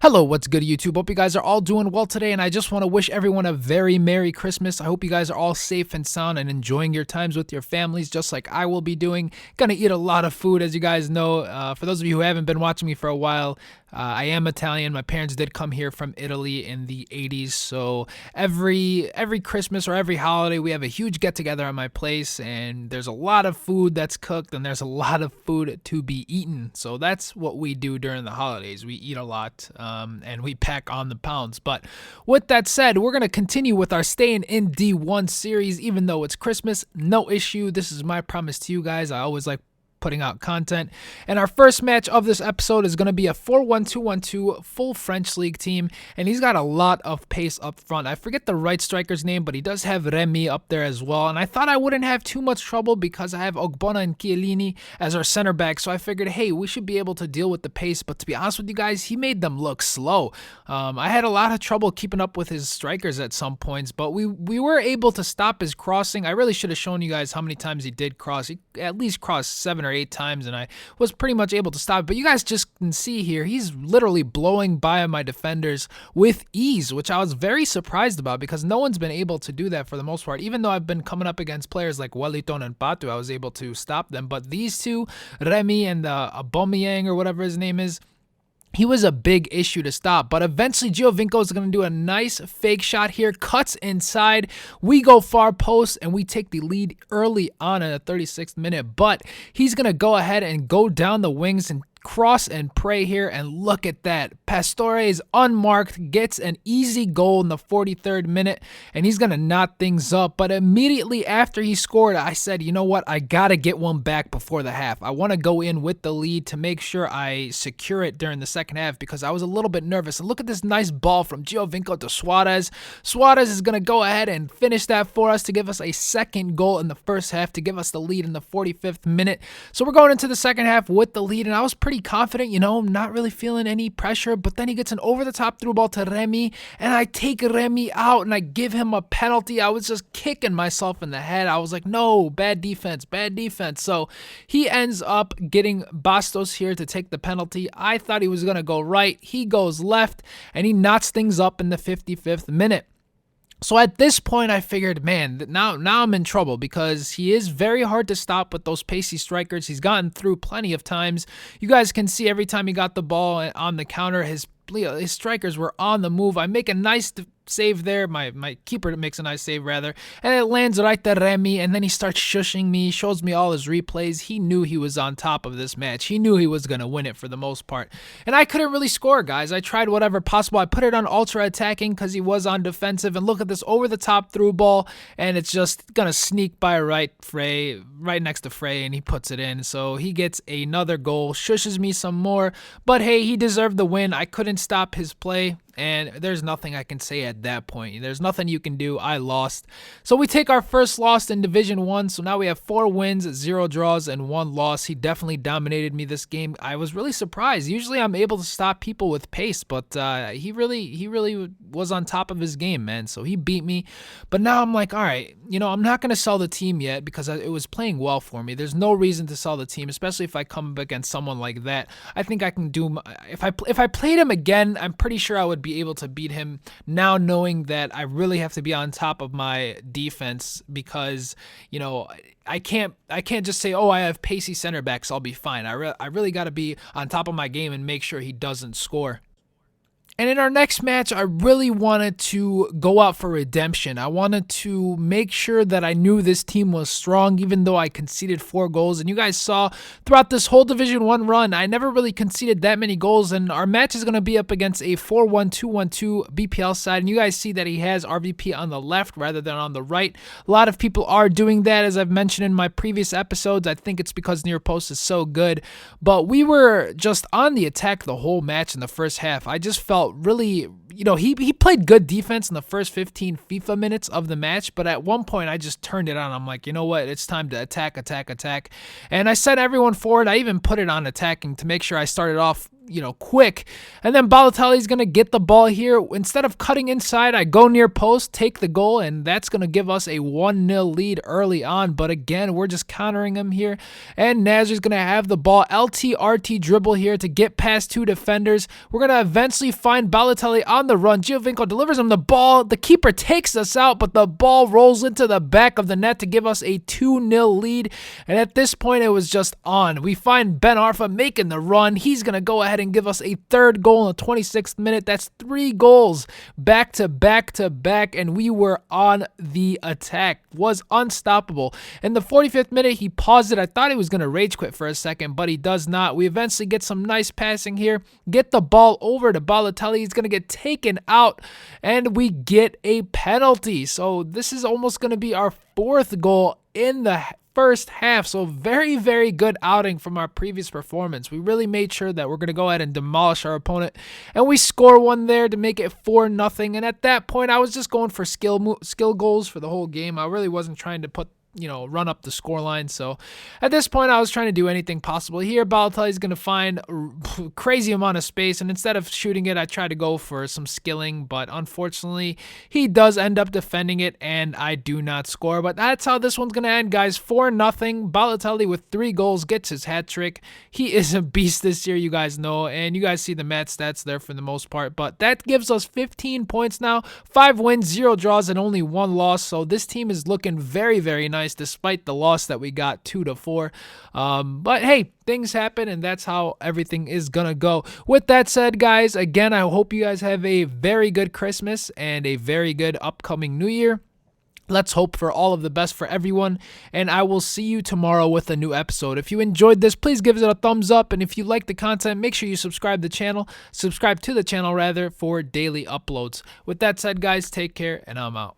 Hello, what's good YouTube? Hope you guys are all doing well today, and I just want to wish everyone a very Merry Christmas. I hope you guys are all safe and sound and enjoying your times with your families just like I will be doing. Gonna eat a lot of food, as you guys know. For those of you who haven't been watching me for a while, I am Italian. My parents did come here from Italy in the 80s, so every Christmas or every holiday we have a huge get-together at my place, and there's a lot of food that's cooked and there's a lot of food to be eaten. So that's what we do during the holidays. We eat a lot. And we pack on the pounds. But with that said, we're going to continue with our Stayin in D1 series, even though it's Christmas. No issue. This is my promise to you guys. I always like putting out content. And our first match of this episode is going to be a 4-1-2-1-2 full French league team, and he's got a lot of pace up front. I forget the right striker's name, but he does have Remy up there as well, and I thought I wouldn't have too much trouble because I have Ogbonna and Chiellini as our center back, so I figured, hey, we should be able to deal with the pace. But to be honest with you guys, he made them look slow. I had a lot of trouble keeping up with his strikers at some points, but we were able to stop his crossing. I really should have shown you guys how many times he did cross. He at least crossed 7 or 8 times, and I was pretty much able to stop it. But you guys just can see here, he's literally blowing by my defenders with ease, which I was very surprised about because no one's been able to do that for the most part. Even though I've been coming up against players like Wellington and Batu, I was able to stop them. But these two, Remy and Aubameyang or whatever his name is, he was a big issue to stop, but eventually Giovinco is going to do a nice fake shot here, cuts inside. We go far post, and we take the lead early on in the 36th minute, but he's going to go ahead and go down the wings and cross and pray here, and look at that. Pastore is unmarked, gets an easy goal in the 43rd minute, and he's going to knot things up. But immediately after he scored, I said, you know what? I got to get one back before the half. I want to go in with the lead to make sure I secure it during the second half because I was a little bit nervous. And look at this nice ball from Giovinco to Suarez. Suarez is going to go ahead and finish that for us to give us a second goal in the first half to give us the lead in the 45th minute. So we're going into the second half with the lead, and I was pretty confident, not really feeling any pressure. But then he gets an over-the-top through ball to Remy, and I take Remy out and I give him a penalty. I was just kicking myself in the head. I was like, no, bad defense, bad defense. So he ends up getting Bastos here to take the penalty. I thought he was going to go right. He goes left, and he knots things up in the 55th minute. So at this point, I figured, man, now I'm in trouble because he is very hard to stop with those pacey strikers. He's gotten through plenty of times. You guys can see every time he got the ball on the counter, his strikers were on the move. I make a nice save there. My keeper makes a nice save rather, and it lands right to Remy, and then he starts shushing me, shows me all his replays. He knew he was on top of this match. He knew he was going to win it for the most part, and I couldn't really score, guys. I tried whatever possible. I put it on ultra attacking because he was on defensive, and look at this over the top through ball, and it's just going to sneak by right next to Frey, and he puts it in. So he gets another goal, shushes me some more, but hey, he deserved the win. I couldn't stop his play, and there's nothing I can say at that point. There's nothing you can do. I lost. So we take our first loss in Division 1. So now we have 4 wins, 0 draws, and 1 loss. He definitely dominated me this game. I was really surprised. Usually I'm able to stop people with pace, but he really was on top of his game, man. So he beat me. But now I'm like, all right, I'm not going to sell the team yet because it was playing well for me. There's no reason to sell the team, especially if I come up against someone like that. I think I can do, if I played him again, I'm pretty sure I would be able to beat him now, knowing that I really have to be on top of my defense because I can't just say, oh, I have pacey center backs, I'll be fine. I really got to be on top of my game and make sure he doesn't score. And in our next match, I really wanted to go out for redemption. I wanted to make sure that I knew this team was strong, even though I conceded 4 goals. And you guys saw throughout this whole Division 1 run, I never really conceded that many goals. And our match is going to be up against a 4-1-2-1-2 BPL side. And you guys see that he has RVP on the left rather than on the right. A lot of people are doing that, as I've mentioned in my previous episodes. I think it's because near post is so good. But we were just on the attack the whole match in the first half. I just felt really, he played good defense in the first 15 FIFA minutes of the match, but at one point I just turned it on. I'm like, you know what? It's time to attack. And I sent everyone forward. I even put it on attacking to make sure I started off quick. And then Balotelli's going to get the ball here. Instead of cutting inside, I go near post, take the goal, and that's going to give us a 1-0 lead early on. But again, we're just countering him here. And Nazar's going to have the ball. LT-RT dribble here to get past 2 defenders. We're going to eventually find Balotelli on the run. Giovinco delivers him the ball. The keeper takes us out, but the ball rolls into the back of the net to give us a 2-0 lead. And at this point, it was just on. We find Ben Arfa making the run. He's going to go ahead and give us a 3rd goal in the 26th minute. That's 3 goals back to back to back, and we were on the attack. Was unstoppable. In the 45th minute, he paused it. I thought he was going to rage quit for a second, but he does not. We eventually get some nice passing here, get the ball over to Balotelli. He's going to get taken out, and we get a penalty. So this is almost going to be our 4th goal in the first half. So very, very good outing from our previous performance. We really made sure that we're going to go ahead and demolish our opponent, and we score one there to make it 4-0. And at that point, I was just going for skill goals for the whole game. I really wasn't trying to run up the score line. So at this point, I was trying to do anything possible here. Balotelli's going to find a crazy amount of space, and instead of shooting it, I tried to go for some skilling, but unfortunately, he does end up defending it, and I do not score. But that's how this one's going to end, guys. 4-0. Balotelli with 3 goals gets his hat trick. He is a beast this year, you guys know, and you guys see the mat stats there for the most part. But that gives us 15 points now, 5 wins, 0 draws, and only 1 loss. So this team is looking very, very nice, despite the loss that we got 2-4. But hey, things happen, and that's how everything is gonna go. With that said, guys, again, I hope you guys have a very good Christmas and a very good upcoming New Year. Let's hope for all of the best for everyone, and I will see you tomorrow with a new episode. If you enjoyed this, please give it a thumbs up, and if you like the content, make sure you subscribe to the channel rather, for daily uploads. With that said, guys, take care, and I'm out.